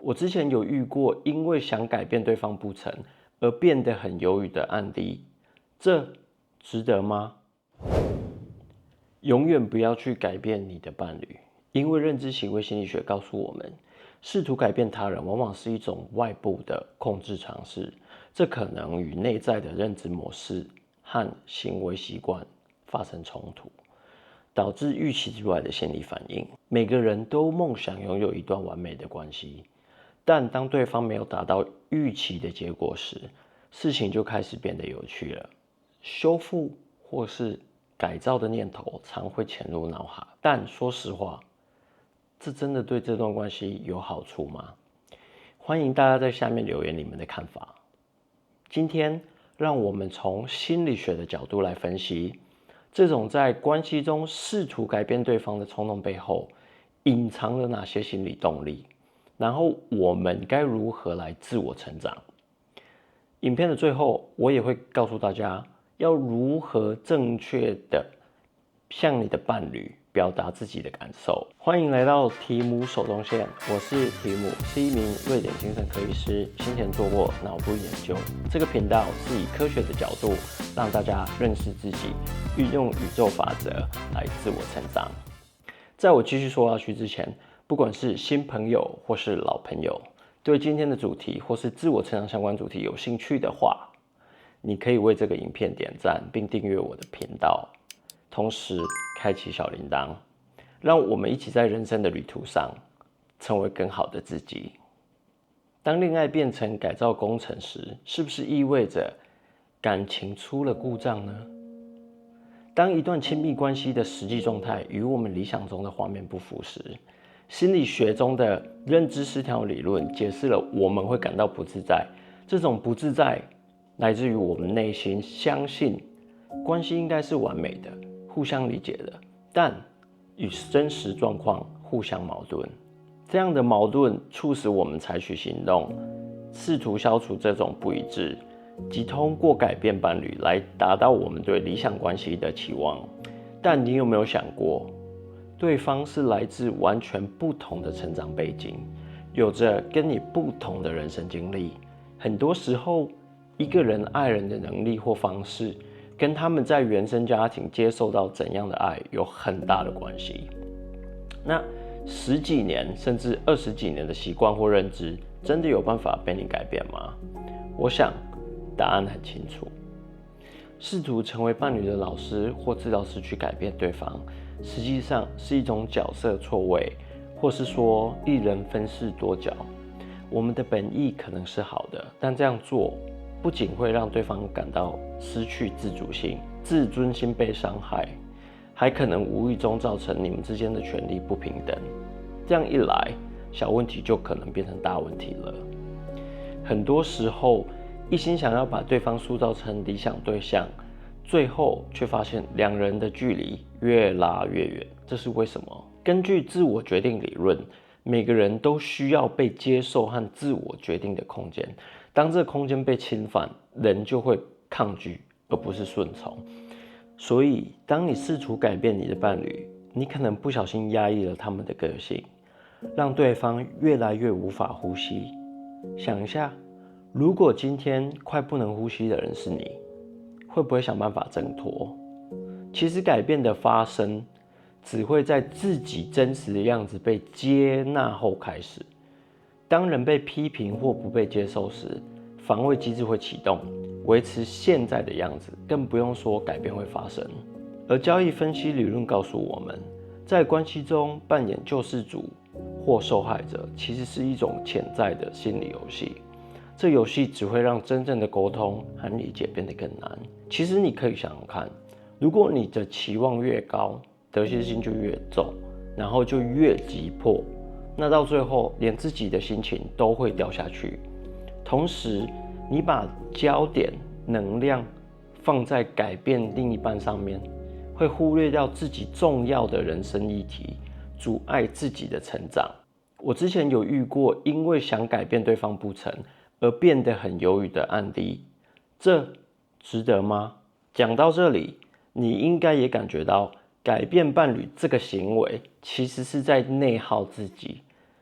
我之前有遇过因为想改变对方不成而变得很犹豫的案例，这值得吗？永远不要去改变你的伴侣，因为认知行为心理学告诉我们，试图改变他人往往是一种外部的控制尝试，这可能与内在的认知模式和行为习惯发生冲突，导致预期之外的心理反应。每个人都梦想拥有一段完美的关系，但当对方没有达到预期的结果时，事情就开始变得有趣了。修复或是改造的念头常会潜入脑海，但说实话，这真的对这段关系有好处吗？欢迎大家在下面留言你们的看法。今天让我们从心理学的角度来分析，这种在关系中试图改变对方的冲动背后，隐藏了哪些心理动力，然后我们该如何来自我成长。影片的最后，我也会告诉大家要如何正确的向你的伴侣表达自己的感受。欢迎来到提姆手中线，我是提姆，是一名瑞典精神科医师，先前做过脑部研究。这个频道是以科学的角度让大家认识自己，运用宇宙法则来自我成长。在我继续说下去之前，不管是新朋友或是老朋友，对今天的主题或是自我成长相关主题有兴趣的话，你可以为这个影片点赞并订阅我的频道，同时开启小铃铛，让我们一起在人生的旅途上成为更好的自己。当恋爱变成改造工程时，是不是意味着感情出了故障呢？当一段亲密关系的实际状态与我们理想中的画面不符时，心理学中的认知失调理论解释了我们会感到不自在。这种不自在来自于我们内心相信关系应该是完美的、互相理解的，但与真实状况互相矛盾。这样的矛盾促使我们采取行动，试图消除这种不一致，即通过改变伴侣来达到我们对理想关系的期望。但你有没有想过，对方是来自完全不同的成长背景，有着跟你不同的人生经历。很多时候，一个人爱人的能力或方式，跟他们在原生家庭接受到怎样的爱有很大的关系。那10几年甚至20几年的习惯或认知，真的有办法被你改变吗？我想答案很清楚。试图成为伴侣的老师或治疗师去改变对方，实际上是一种角色错位，或是说一人分饰多角。我们的本意可能是好的，但这样做不仅会让对方感到失去自主性，自尊心被伤害，还可能无意中造成你们之间的权利不平等。这样一来，小问题就可能变成大问题了。很多时候，一心想要把对方塑造成理想对象，最后却发现两人的距离越拉越远。这是为什么？根据自我决定理论，每个人都需要被接受和自我决定的空间。当这个空间被侵犯，人就会抗拒，而不是顺从。所以，当你试图改变你的伴侣，你可能不小心压抑了他们的个性，让对方越来越无法呼吸。想一下，如果今天快不能呼吸的人是你，会不会想办法挣脱？其实改变的发生，只会在自己真实的样子被接纳后开始。当人被批评或不被接受时，防卫机制会启动，维持现在的样子，更不用说改变会发生。而交易分析理论告诉我们，在关系中扮演救世主或受害者，其实是一种潜在的心理游戏。这游戏只会让真正的沟通和理解变得更难。其实你可以想想看，如果你的期望越高，得失心就越重，然后就越急迫，那到最后连自己的心情都会掉下去。同时，你把焦点、能量放在改变另一半上面，会忽略掉自己重要的人生议题，阻碍自己的成长。我之前有遇过因为想改变对方不成而变得很犹豫的案例，这值得吗？讲到这里，你应该也感觉到改变伴侣这个行为其实是在内耗自己，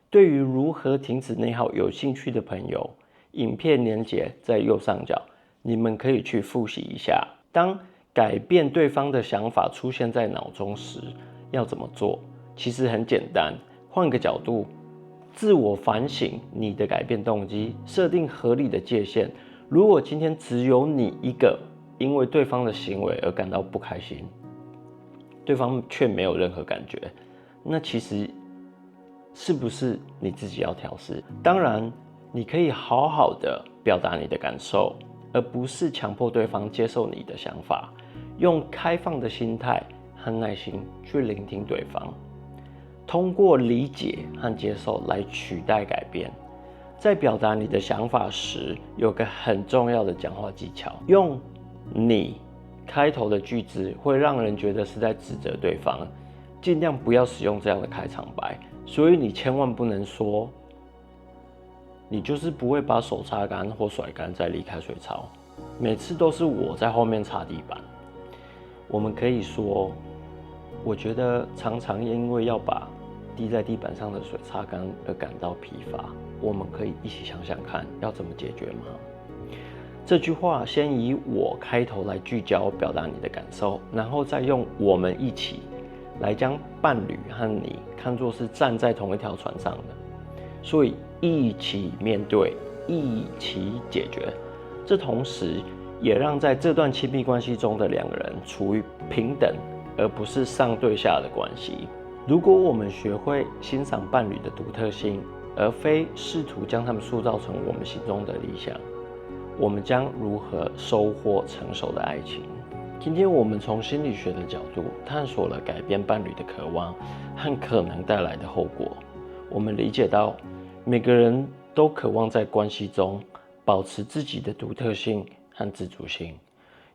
对于如何停止内耗有兴趣的朋友，影片连结在右上角，你们可以去复习一下。当改变对方的想法出现在脑中时，要怎么做？其实很简单，换个角度，自我反省你的改变动机，设定合理的界限。如果今天只有你一个因为对方的行为而感到不开心，对方却没有任何感觉，那其实是不是你自己要调试？当然，你可以好好的表达你的感受，而不是强迫对方接受你的想法。用开放的心态和耐心去聆听对方，通过理解和接受来取代改变。在表达你的想法时，有个很重要的讲话技巧，用“你”开头的句子会让人觉得是在指责对方，尽量不要使用这样的开场白。所以你千万不能说你就是不会把手擦干或甩干再离开水槽，每次都是我在后面擦地板。我们可以说，我觉得常常因为要把滴在地板上的水擦干而感到疲乏，我们可以一起想想看要怎么解决吗？这句话先以我开头来聚焦表达你的感受，然后再用我们一起来将伴侣和你看作是站在同一条船上的，所以一起面对，一起解决。这同时也让在这段亲密关系中的两个人处于平等而不是上对下的关系。如果我们学会欣赏伴侣的独特性，而非试图将他们塑造成我们心中的理想，我们将如何收获成熟的爱情？今天我们从心理学的角度探索了改变伴侣的渴望和可能带来的后果。我们理解到，每个人都渴望在关系中保持自己的独特性和自主性，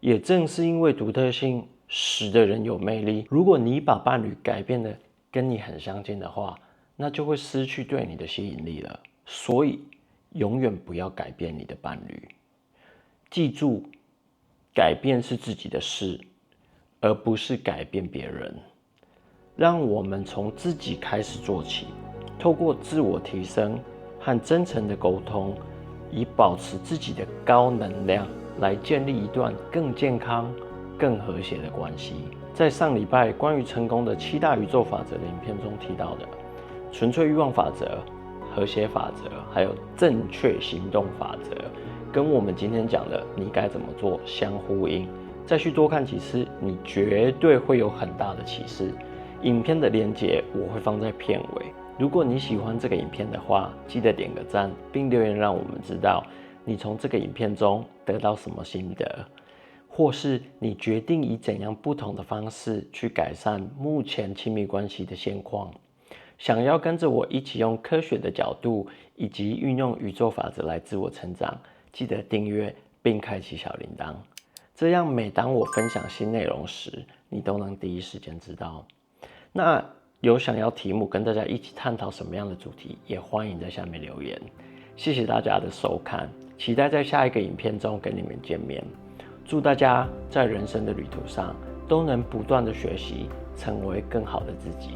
也正是因为独特性使得人有魅力。如果你把伴侣改变得跟你很相近的话，那就会失去对你的吸引力了。所以永远不要改变你的伴侣。记住，改变是自己的事，而不是改变别人。让我们从自己开始做起，透过自我提升和真诚的沟通，以保持自己的高能量，来建立一段更健康、更和谐的关系。在上礼拜关于成功的7大宇宙法则的影片中提到的纯粹欲望法则、和谐法则，还有正确行动法则，跟我们今天讲的你该怎么做相呼应。再去多看几次，你绝对会有很大的启示。影片的连结我会放在片尾。如果你喜欢这个影片的话，记得点个赞，并留言让我们知道你从这个影片中得到什么心得，或是你决定以怎样不同的方式去改善目前亲密关系的现况。想要跟着我一起用科学的角度以及运用宇宙法则来自我成长，记得订阅并开启小铃铛，这样每当我分享新内容时，你都能第一时间知道。那有想要题目跟大家一起探讨什么样的主题，也欢迎在下面留言。谢谢大家的收看，期待在下一个影片中跟你们见面。祝大家在人生的旅途上都能不断的学习，成为更好的自己。